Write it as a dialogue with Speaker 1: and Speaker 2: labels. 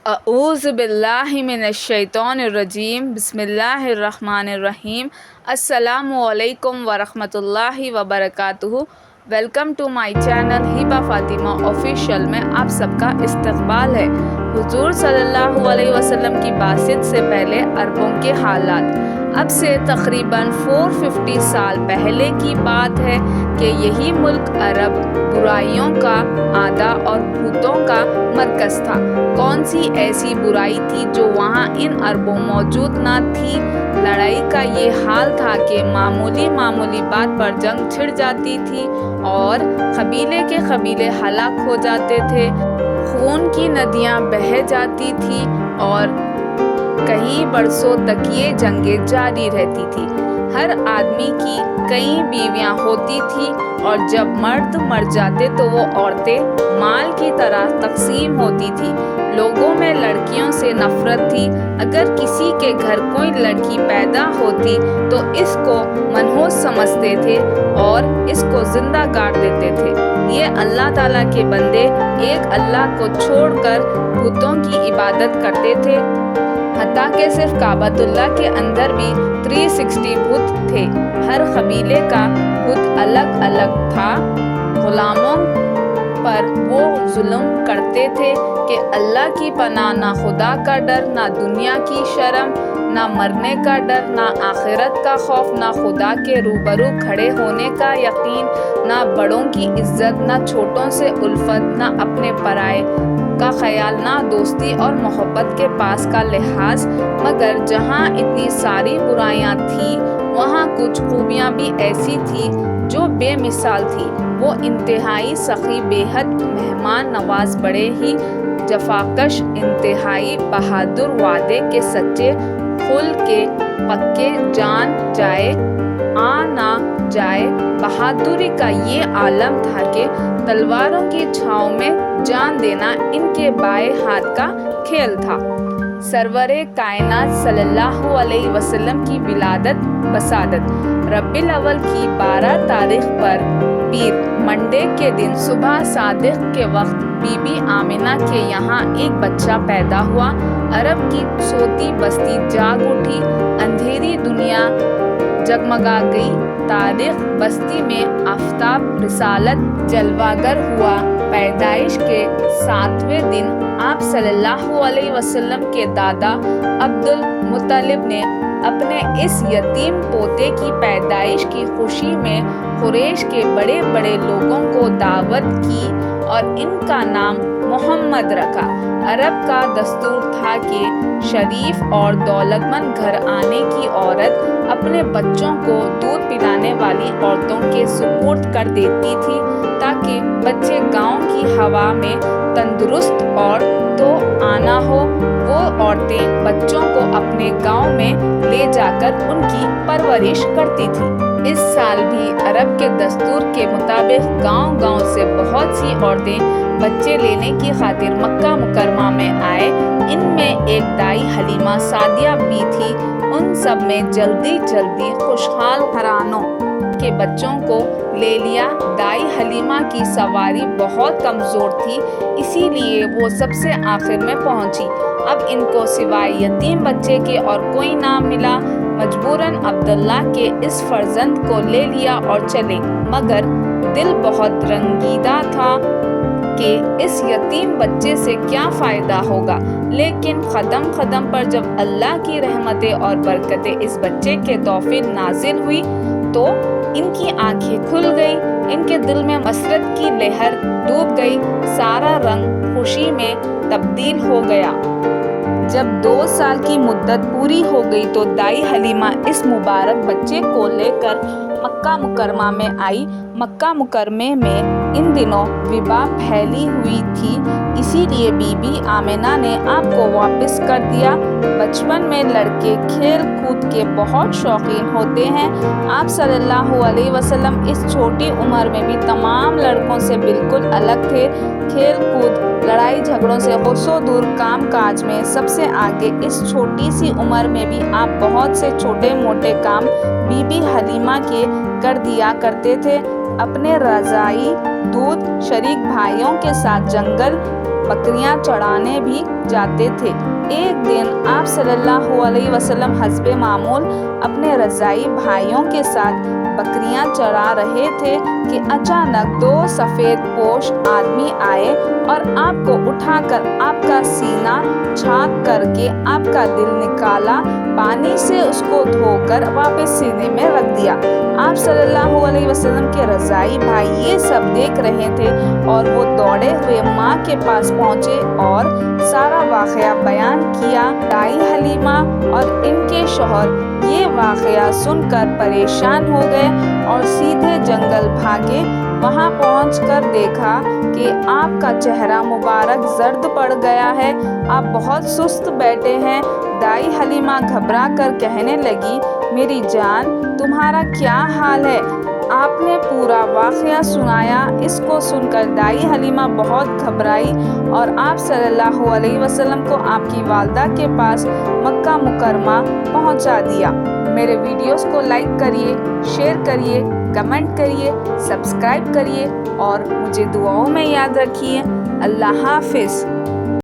Speaker 1: اعوذ باللہ من الشیطان الرجیم بسم اللہ الرحمن الرحیم السلام علیکم ورحمۃ اللہ وبرکاتہ۔ Welcome to my channel Hiba Fatima official میں آپ سب کا استقبال ہے۔ حضور صلی اللہ علیہ وسلم کی بعثت سے پہلے عربوں کے حالات۔ اب سے تقریباً 450 سال پہلے کی بات ہے کہ یہی ملک عرب برائیوں کا آدا اور بھوتوں کا مرکز تھا۔ کون سی ایسی برائی تھی جو وہاں ان عربوں موجود نہ تھی؟ لڑائی کا یہ حال تھا کہ معمولی بات پر جنگ چھڑ جاتی تھی اور قبیلے کے قبیلے ہلاک ہو جاتے تھے، خون کی ندیاں بہہ جاتی تھی اور کئی برسوں تک یہ جنگیں جاری رہتی تھی۔ ہر آدمی کی کئی بیویاں ہوتی تھی اور جب مرد مر جاتے تو وہ عورتیں مال کی طرح تقسیم ہوتی تھی۔ لوگوں میں لڑکیوں سے نفرت تھی۔ اگر کسی کے گھر کوئی لڑکی پیدا ہوتی تو اس کو منحوس سمجھتے تھے اور اس کو زندہ گاڑ دیتے تھے۔ یہ اللہ تعالیٰ کے بندے ایک اللہ کو چھوڑ کر بتوں کی عبادت کرتے تھے، حتیٰ کہ صرف کعبۃ اللہ کے اندر بھی 360 بت تھے۔ ہر قبیلے کا بت الگ الگ تھا۔ غلاموں پر وہ ظلم کرتے تھے کہ اللہ کی پناہ، نہ خدا کا ڈر، نہ دنیا کی شرم، نہ مرنے کا ڈر، نہ آخرت کا خوف، نہ خدا کے روبرو کھڑے ہونے کا یقین، نہ بڑوں کی عزت، نہ چھوٹوں سے الفت، نہ اپنے پرائے کا خیال، نہ دوستی اور محبت کے پاس کا لحاظ۔ مگر جہاں اتنی ساری برائیاں تھیں وہاں کچھ خوبیاں بھی ایسی تھیں جو بے مثال تھی۔ وہ انتہائی سخی، بے حد مہمان نواز، بڑے ہی جفاکش، انتہائی بہادر، وعدے کے سچے، خل کے پکے، جان جائے آ نہ جائے بہادری کا یہ عالم تھا کہ تلواروں کی چھاؤں میں جان دینا ان کے بائیں ہاتھ کا کھیل تھا۔ سرور کائنات صلی اللہ علیہ وسلم کی ولادت بسادت ربیع الاول کی 12 تاریخ پر پیر منڈے کے دن صبح صادق کے وقت بی بی آمنہ کے یہاں ایک بچہ پیدا ہوا۔ عرب کی سوتی بستی جاگ اٹھی، اندھیری دنیا جگمگا گئی۔ تاریخ بستی میں آفتاب رسالت جلوہ گر ہوا۔ پیدائش کے 7ویں دن آپ صلی اللہ علیہ وسلم کے دادا عبد المطلب نے اپنے اس یتیم پوتے کی پیدائش کی خوشی میں قریش کے بڑے بڑے لوگوں کو دعوت کی اور ان کا نام محمد رکھا۔ عرب کا دستور تھا کہ شریف اور دولت مند گھر آنے کی عورت اپنے بچوں کو دودھ پلانے والی عورتوں کے سپرد کر دیتی تھی تاکہ بچے گاؤں کی ہوا میں تندرست اور تو آنا ہو۔ وہ عورتیں بچوں کو اپنے گاؤں میں لے جا کر ان کی پرورش کرتی تھی۔ اس سال بھی عرب کے دستور کے مطابق گاؤں گاؤں سے بہت سی عورتیں بچے لینے کی خاطر مکہ مکرمہ میں آئے۔ ان میں ایک دائی حلیمہ سعدیہ بھی تھی۔ ان سب میں جلدی خوشحال گھرانوں کے بچوں کو لے لیا۔ دائی حلیمہ کی سواری بہت کمزور تھی، اسی لیے وہ سب سے آخر میں پہنچی۔ اب ان کو سوائے یتیم بچے کے اور کوئی نہ ملا۔ مجبوراً عبداللہ کے اس فرزند کو لے لیا اور چلے، مگر دل بہت رنجیدہ تھا کہ اس یتیم بچے سے کیا فائدہ ہوگا۔ لیکن قدم قدم پر جب اللہ کی رحمتیں اور برکتیں اس بچے کے تحفے نازل ہوئی تو ان کی آنکھیں کھل گئی، ان کے دل میں مسرت کی لہر ڈوب گئی، سارا رنگ خوشی میں تبدیل ہو گیا۔ جب 2 سال کی مدت پوری ہو گئی تو دائی حلیمہ اس مبارک بچے کو لے کر مکہ مکرمہ میں آئی۔ مکہ مکرمہ میں ان دنوں وبا پھیلی ہوئی تھی، اسی لیے بی بی آمنہ نے آپ کو واپس کر دیا۔ بچپن میں لڑکے کھیل کود کے بہت شوقین ہوتے ہیں۔ آپ صلی اللہ علیہ وسلم اس چھوٹی عمر میں بھی تمام لڑکوں سے بالکل الگ تھے۔ کھیل کود، لڑائی جھگڑوں سے کوسوں دور، کام کاج میں سب سے آگے۔ اس چھوٹی سی عمر میں بھی آپ بہت سے چھوٹے موٹے کام بی بی حلیمہ کے کر دیا کرتے تھے۔ اپنے رضاعی دودھ شریک بھائیوں کے ساتھ جنگل بکریاں چرانے بھی جاتے تھے۔ ایک دن آپ صلی اللہ علیہ وسلم حسب معمول اپنے رضاعی بھائیوں کے ساتھ بکریاں چرا رہے تھے کہ اچانک دو سفید پوش آدمی آئے اور آپ کو اٹھا کر آپ کا سینہ چھانک کر کے آپ کا دل نکالا، پانی سے اس کو دھو کر واپس سینے میں رکھ دیا۔ آپ صلی اللہ علیہ وسلم کے رضاعی بھائی یہ سب دیکھ رہے تھے اور وہ دوڑے ہوئے ماں کے پاس پہنچے اور سارا واقعہ بیان کیا۔ دائی حلیمہ اور ان کے شوہر یہ واقعہ سن کر پریشان ہو گئے اور سیدھے جنگل بھاگے۔ وہاں پہنچ کر دیکھا کہ آپ کا چہرہ مبارک زرد پڑ گیا ہے، آپ بہت سست بیٹھے ہیں۔ دائی حلیمہ گھبرا کر کہنے لگی، میری جان، تمہارا کیا حال ہے؟ آپ نے پورا واقعہ سنایا۔ اس کو سن کر دائی حلیمہ بہت گھبرائی اور آپ صلی اللہ علیہ وسلم کو آپ کی والدہ کے پاس مکہ مکرمہ پہنچا دیا۔ میرے ویڈیوز کو لائک کریے، شیئر کریے، کمنٹ کریے، سبسکرائب کریے اور مجھے دعاؤں میں یاد رکھیے۔ اللہ حافظ۔